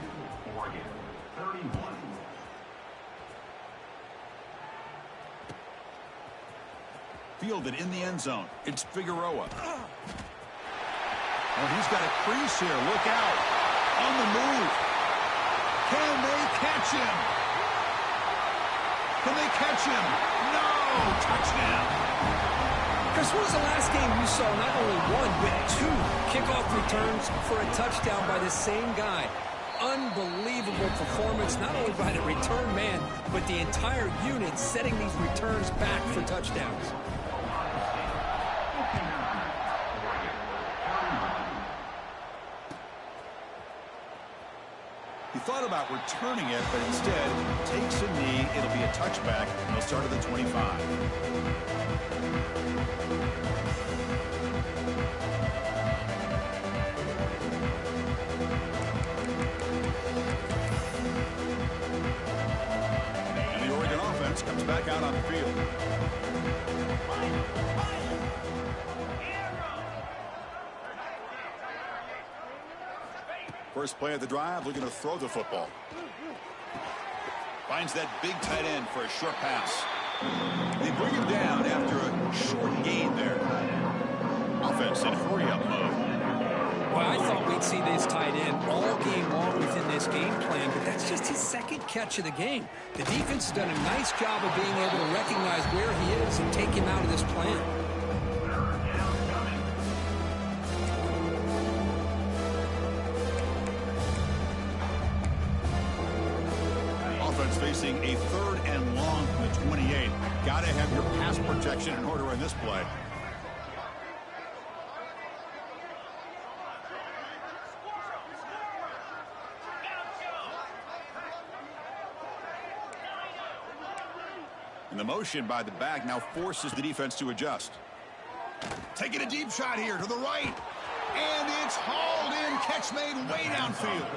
S1: Fielded in the end zone. It's Figueroa. Oh, he's got a crease here. Look out. On the move. Can they catch him? Can they catch him? No! Touchdown.
S2: Chris, when was the last game you saw not only one, but two kickoff returns for a touchdown by the same guy? Unbelievable performance, not only by the return man, but the entire unit setting these returns back for touchdowns.
S1: He thought about returning it, but instead takes a knee. It'll be a touchback, and he'll start at the 25. And the Oregon offense comes back out on the field. First play of the drive, looking to throw the football. Finds that big tight end for a short pass. They bring him down after a short gain there. Offense in hurry-up mode.
S2: Well, I thought we'd see this tight end all game long within this game plan, but that's just his second catch of the game. The defense has done a nice job of being able to recognize where he is and take him out of this plan.
S1: Facing a third and long from the 28. Got to have your pass protection in order in this play. And the motion by the back now forces the defense to adjust. Taking a deep shot here to the right. And it's hauled in. Catch made way downfield.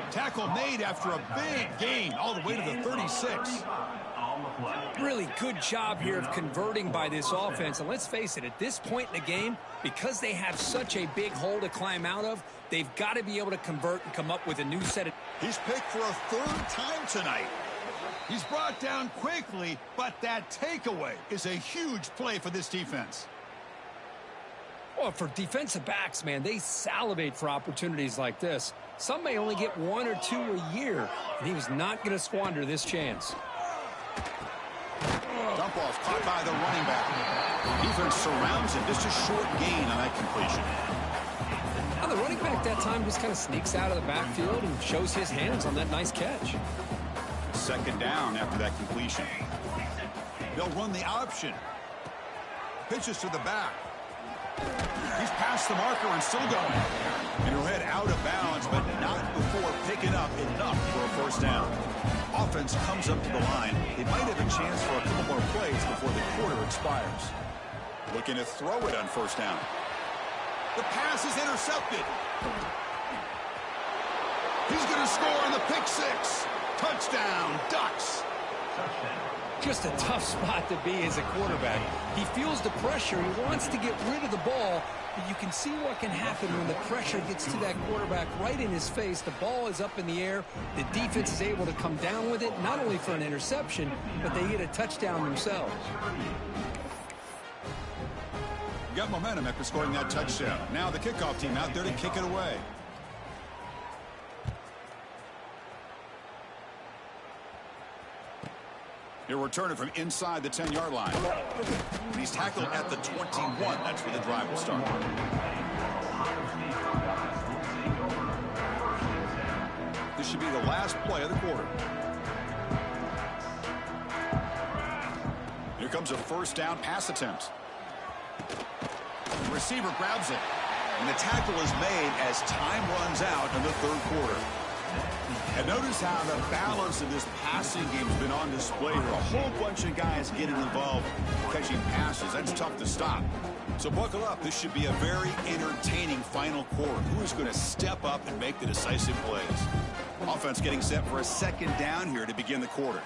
S1: Tackle made after a big gain all the way to the 36.
S2: Really good job here of converting by this offense. And let's face it, at this point in the game, because they have such a big hole to climb out of, they've got to be able to convert and come up with a new set of...
S1: He's picked for a third time tonight. He's brought down quickly, but that takeaway is a huge play for this defense.
S2: Well, for defensive backs, man, they salivate for opportunities like this. Some may only get one or two a year, and he was not going to squander this chance.
S1: Dump off caught by the running back. Defense surrounds him. Just a short gain on that completion.
S2: Now the running back that time just kind of sneaks out of the backfield and shows his hands on that nice catch.
S1: Second down after that completion. They'll run the option. Pitches to the back. He's past the marker and still going. And he'll head out of bounds, but not before picking up enough for a first down. Offense comes up to the line. They might have a chance for a couple more plays before the quarter expires. Looking to throw it on first down. The pass is intercepted. He's going to score on the pick six. Touchdown, Ducks.
S2: Just a tough spot to be as a quarterback. He feels the pressure. He wants to get rid of the ball, but you can see what can happen when the pressure gets to that quarterback right in his face. The ball is up in the air. The defense is able to come down with it, not only for an interception, but they get a touchdown themselves.
S1: Got momentum after scoring that touchdown. Now the kickoff team out there to kick it away. He'll return it from inside the 10-yard line. He's tackled at the 21. That's where the drive will start. This should be the last play of the quarter. Here comes a first down pass attempt. The receiver grabs it. And the tackle is made as time runs out in the third quarter. And notice how the balance of this passing game has been on display here. A whole bunch of guys getting involved catching passes. That's tough to stop. So buckle up. This should be a very entertaining final quarter. Who is going to step up and make the decisive plays? Offense getting set for a second down here to begin the quarter.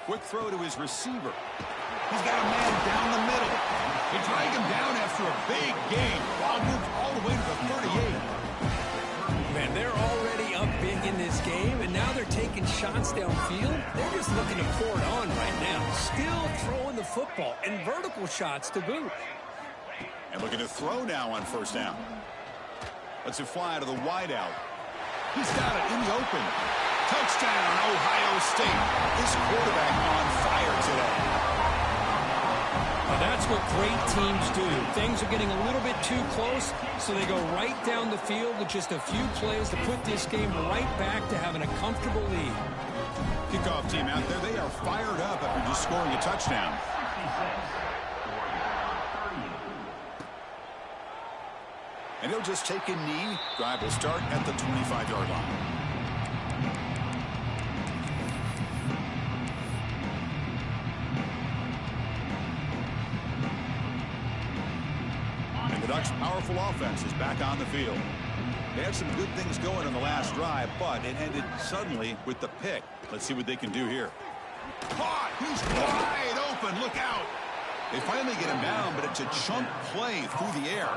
S1: Quick throw to his receiver. He's got a man down the middle. They drag him down after a big gain. Ball moves all the way to the 38.
S2: Man, they're already up big in this game, and now they're taking shots downfield. They're just looking to pour it on right now. Still throwing the football, and vertical shots to boot.
S1: And looking to throw now on first down. Lets it fly to the wideout. He's got it in the open. Touchdown, Ohio State. This quarterback on fire today.
S2: That's what great teams do. Things are getting a little bit too close, so they go right down the field with just a few plays to put this game right back to having a comfortable lead.
S1: Kickoff team out there, they are fired up after just scoring a touchdown. And he'll just take a knee. Drive will start at the 25-yard line. The Ducks' powerful offense is back on the field. They had some good things going in the last drive, but it ended suddenly with the pick. Let's see what they can do here. Caught! He's wide open. Look out! They finally get him down, but it's a chunk play through the air.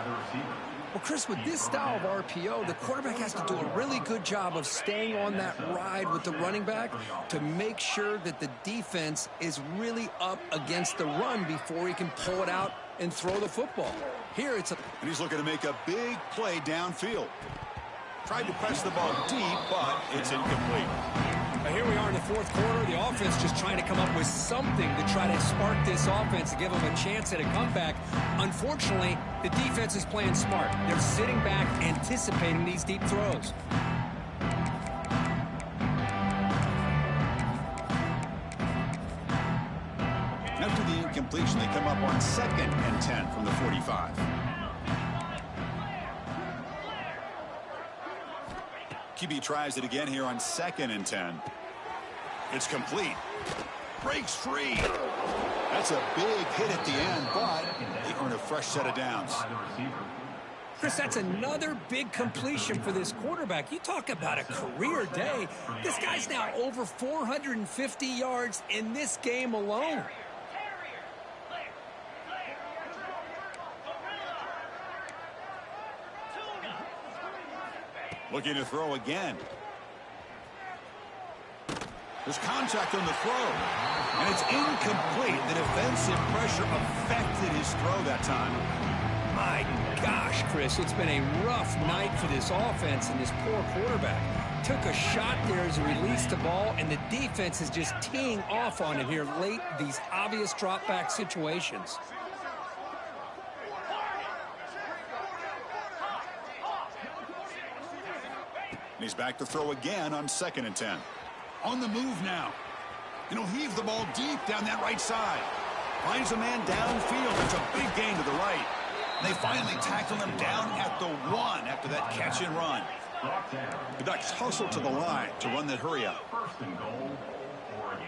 S2: Well, Chris, with this style of RPO, the quarterback has to do a really good job of staying on that ride with the running back to make sure that the defense is really up against the run before he can pull it out and throw the football. Here it's a...
S1: And he's looking to make a big play downfield. Tried to press the ball deep, but it's incomplete.
S2: Now here we are in the fourth quarter. The offense just trying to come up with something to try to spark this offense and give them a chance at a comeback. Unfortunately, the defense is playing smart. They're sitting back, anticipating these deep throws.
S1: After the incompletion, they come up on 2nd and 10 from the 45. QB tries it again here on 2nd and 10. It's complete. Breaks free. That's a big hit at the end, but they earn a fresh set of downs.
S2: Chris, that's another big completion for this quarterback. You talk about a career day. This guy's now over 450 yards in this game alone.
S1: Looking to throw again. There's contact on the throw, and it's incomplete. The defensive pressure affected his throw that time.
S2: My gosh, Chris, it's been a rough night for this offense and this poor quarterback. Took a shot there as he released the ball, and the defense is just teeing off on it here late, these obvious drop-back situations.
S1: And he's back to throw again on 2nd and 10. On the move now. And he'll heave the ball deep down that right side. Finds a man downfield. It's a big gain to the right. And they finally tackle him down at the 1 after that catch and run. The Ducks hustle to the line to run that hurry up.
S3: First and goal, Oregon.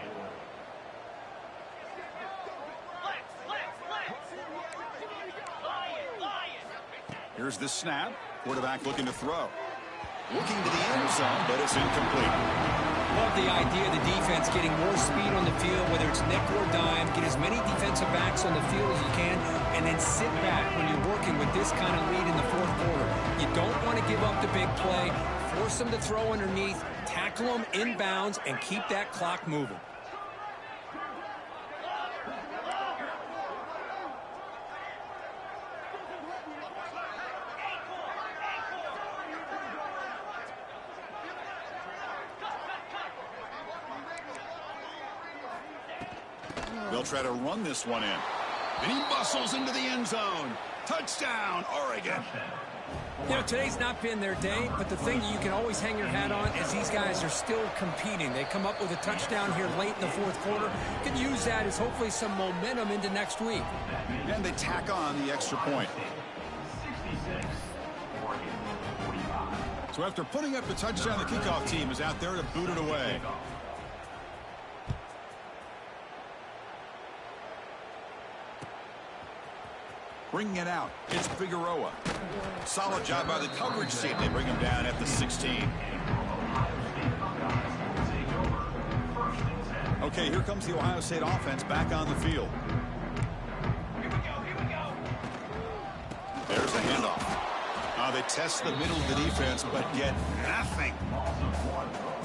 S1: Here's the snap. Quarterback looking to throw. Looking to the end zone, but it's incomplete.
S2: Love the idea of the defense getting more speed on the field, whether it's nickel or dime. Get as many defensive backs on the field as you can, and then sit back when you're working with this kind of lead in the 4th quarter. You don't want to give up the big play. Force them to throw underneath, tackle them inbounds, and keep that clock moving.
S1: They'll try to run this one in. And he muscles into the end zone. Touchdown, Oregon.
S2: You know, today's not been their day, but the thing that you can always hang your hat on is these guys are still competing. They come up with a touchdown here late in the 4th quarter. Can use that as hopefully some momentum into next week.
S1: And they tack on the extra point.
S3: 66, Oregon, 45.
S1: So after putting up the touchdown, the kickoff team is out there to boot it away. Bringing it out, it's Figueroa. Solid job by the coverage team. They bring him down at the 16. Okay, here comes the Ohio State offense back on the field.
S3: Here we go.
S1: There's a handoff. They test the middle of the defense, but get nothing.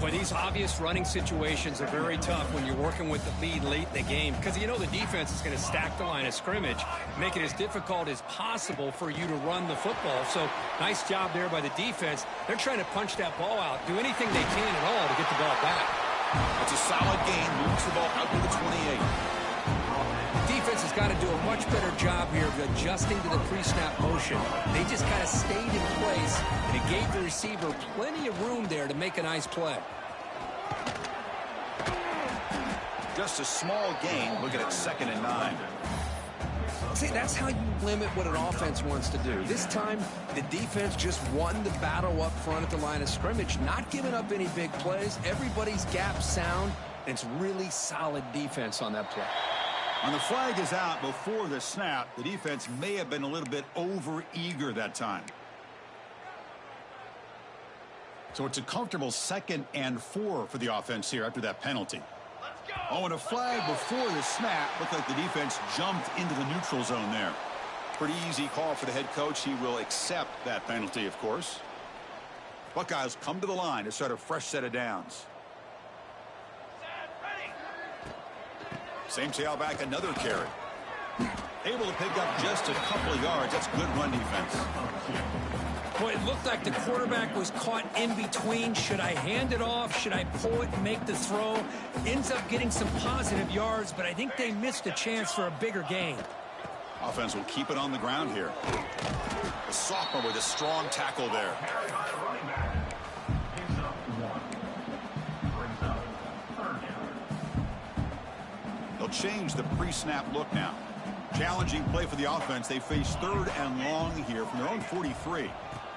S2: But these obvious running situations are very tough when you're working with the lead late in the game, because you know the defense is going to stack the line of scrimmage, make it as difficult as possible for you to run the football. So nice job there by the defense. They're trying to punch that ball out, do anything they can at all to get the ball back.
S1: It's a solid gain, moves the ball out to the 28.
S2: The defense has got to do a much better job here of adjusting to the pre-snap motion. They just kind of stayed in place, and it gave the receiver plenty of room there to make a nice play.
S1: Just a small gain, looking at 2nd and 9.
S2: See, that's how you limit what an offense wants to do. This time, the defense just won the battle up front at the line of scrimmage, not giving up any big plays. Everybody's gap sound, and it's really solid defense on that play.
S1: When the flag is out before the snap, the defense may have been a little bit over-eager that time. So it's a comfortable 2nd and 4 for the offense here after that penalty. Oh, and a flag before the snap. Looked like the defense jumped into the neutral zone there. Pretty easy call for the head coach. He will accept that penalty, of course. Buckeyes come to the line to start a fresh set of downs. Same tailback, another carry. Able to pick up just a couple of yards. That's good run defense.
S2: Well, it looked like the quarterback was caught in between. Should I hand it off? Should I pull it and make the throw? Ends up getting some positive yards, but I think they missed a chance for a bigger gain.
S1: Offense will keep it on the ground here. The sophomore with a strong tackle there. They'll change the pre-snap look now. Challenging play for the offense. They face 3rd and long here from their own 43.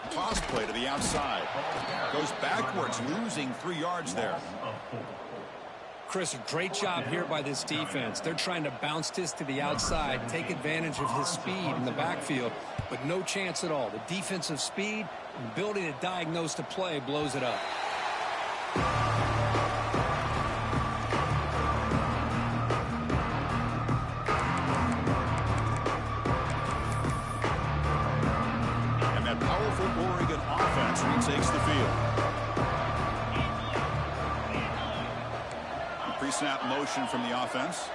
S1: Toss play to the outside. Goes backwards, losing 3 yards there.
S2: Chris, a great job here by this defense. They're trying to bounce this to the outside, take advantage of his speed in the backfield, but no chance at all. The defensive speed and ability to diagnose the play blows it up.
S1: And that powerful Oregon offense retakes the field. Pre-snap motion from the offense.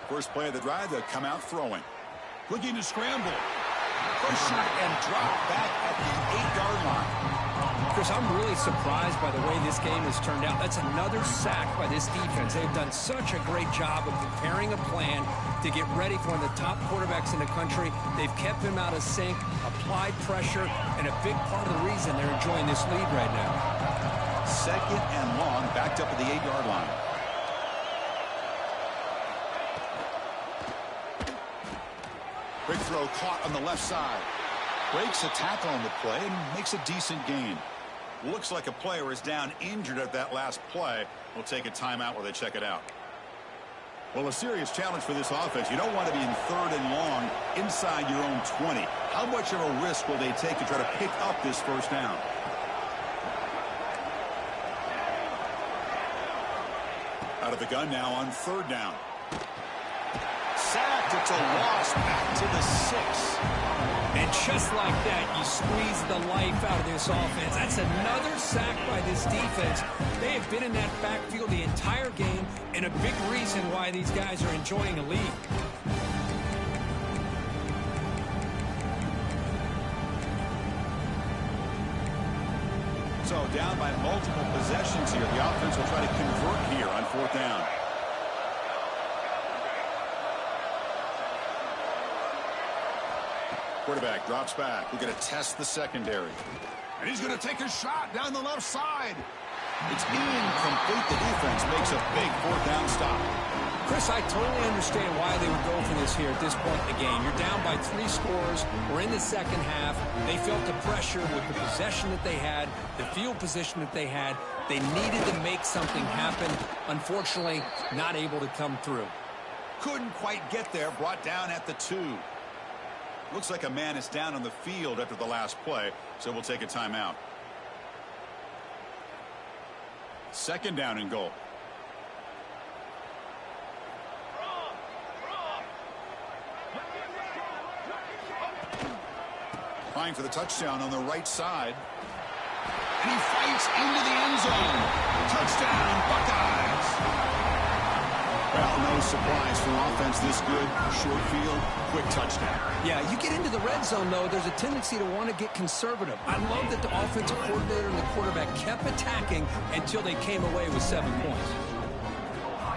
S1: First play of the drive, they'll come out throwing. Looking to scramble. Pushed and dropped back at the 8-yard line.
S2: Chris, I'm really surprised by the way this game has turned out. That's another sack by this defense. They've done such a great job of preparing a plan to get ready for one of the top quarterbacks in the country. They've kept him out of sync, applied pressure, and a big part of the reason they're enjoying this lead right now.
S1: Second and long, backed up at the 8-yard line. Quick throw caught on the left side. Breaks a tackle on the play and makes a decent gain. Looks like a player is down injured at that last play. We'll take a timeout while they check it out. Well, a serious challenge for this offense. You don't want to be in 3rd and long inside your own 20. How much of a risk will they take to try to pick up this first down? Out of the gun now on 3rd down. Sacked. It's a loss back to the 6.
S2: And just like that, you squeeze the life out of this offense. That's another sack by this defense. They have been in that backfield the entire game, and a big reason why these guys are enjoying a lead.
S1: So down by multiple possessions here. The offense will try to convert here on 4th down. Quarterback drops back. We're going to test the secondary. And he's going to take a shot down the left side. It's incomplete. The defense makes a big 4th down stop.
S2: Chris, I totally understand why they would go for this here at this point in the game. You're down by 3 scores. We're in the second half. They felt the pressure with the possession that they had, the field position that they had. They needed to make something happen. Unfortunately, not able to come through.
S1: Couldn't quite get there. Brought down at the 2. Looks like a man is down on the field after the last play, so we'll take a timeout. 2nd down and goal. Trying for the touchdown on the right side. And he fights into the end zone. Touchdown, Buckeyes. Well, no surprise for offense this good. Short field, quick touchdown.
S2: Yeah, you get into the red zone, though, there's a tendency to want to get conservative. I love that the offensive coordinator and the quarterback kept attacking until they came away with 7 points.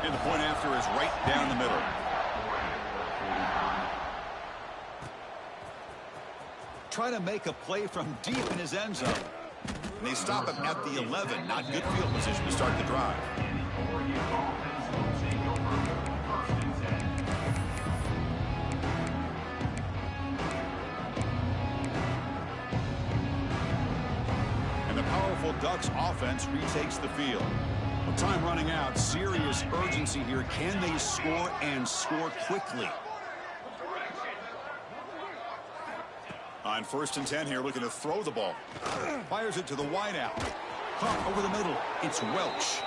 S1: And the point after is right down the middle. Try to make a play from deep in his end zone. And they stop him at the 11. Not good field position to start the drive. And the powerful Ducks offense retakes the field. With time running out, serious urgency here. Can they score and score quickly? On 1st and 10 here, looking to throw the ball. Fires it to the wideout. Caught over the middle. It's Welch.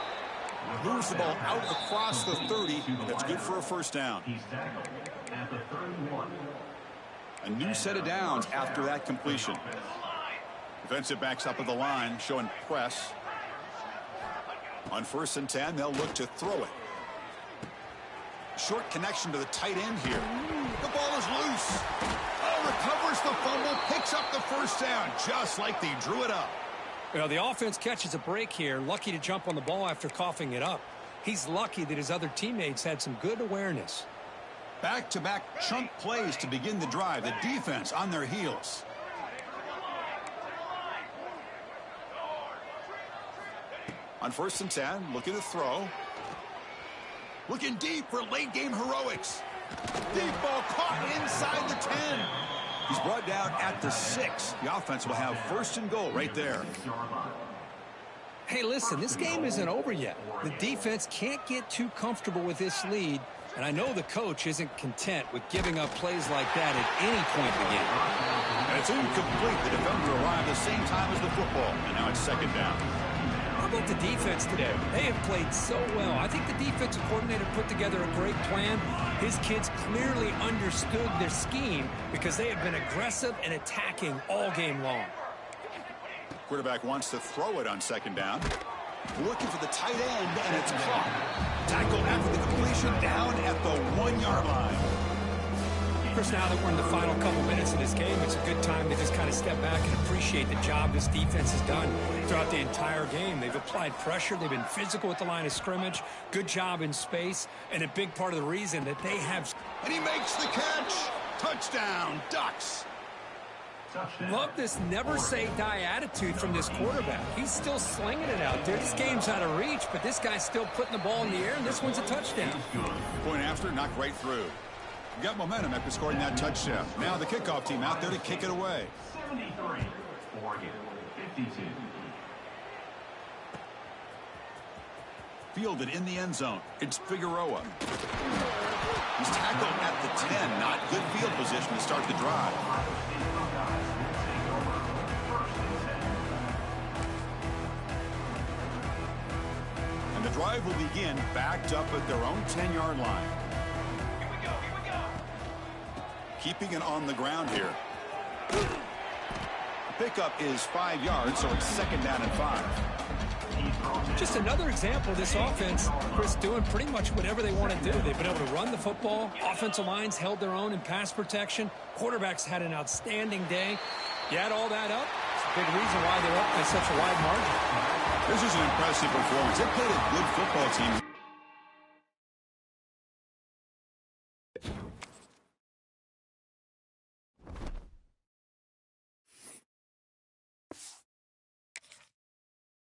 S1: Moves the ball out across the 30. That's good for a 1st down. A new set of downs after that completion. Defensive backs up at the line, showing press. On 1st and 10, they'll look to throw it. Short connection to the tight end here. The ball is loose. Oh, recovers the fumble, picks up the 1st down, just like they drew it up.
S2: Well, the offense catches a break here, lucky to jump on the ball after coughing it up. He's lucky that his other teammates had some good awareness.
S1: Back-to-back chunk plays to begin the drive. The defense on their heels. On 1st and 10, looking to throw. Looking deep for late-game heroics. Deep ball caught inside the 10. He's brought down at the 6. The offense will have first and goal right there.
S2: Hey, listen, this game isn't over yet. The defense can't get too comfortable with this lead, and I know the coach isn't content with giving up plays like that at any point in the game.
S1: And it's incomplete. The defender arrived the same time as the football, and now it's second down.
S2: How about the defense today? They have played so well. I think the defensive coordinator put together a great plan. His kids clearly understood their scheme because they have been aggressive and attacking all game long.
S1: Quarterback wants to throw it on second down. Looking for the tight end, and it's caught. Tackle after the completion down at the 1-yard line.
S2: Of course, now that we're in the final couple minutes of this game, it's a good time to just kind of step back and appreciate the job this defense has done throughout the entire game. They've applied pressure. They've been physical at the line of scrimmage. Good job in space, and a big part of the reason that they have...
S1: And he makes the catch. Touchdown, Ducks.
S2: Love this never-say-die attitude from this quarterback. He's still slinging it out there. This game's out of reach, but this guy's still putting the ball in the air, and this one's a touchdown.
S1: Point after, knocked right through. Got momentum after scoring that touchdown. Now the kickoff team out there to kick it away.
S3: 73, Oregon, 52.
S1: Fielded in the end zone. It's Figueroa. He's tackled at the 10. Not good field position to start the drive. And the drive will begin backed up at their own 10-yard line.
S3: Here we go, here we go.
S1: Keeping it on the ground here. The pickup is 5 yards, so it's second down and 5.
S2: Just another example of this offense, Chris, doing pretty much whatever they want to do. They've been able to run the football. Offensive lines held their own in pass protection. Quarterbacks had an outstanding day. You add all that up, it's a big reason why they're up by such a wide margin.
S1: This is an impressive performance. They played a good football team.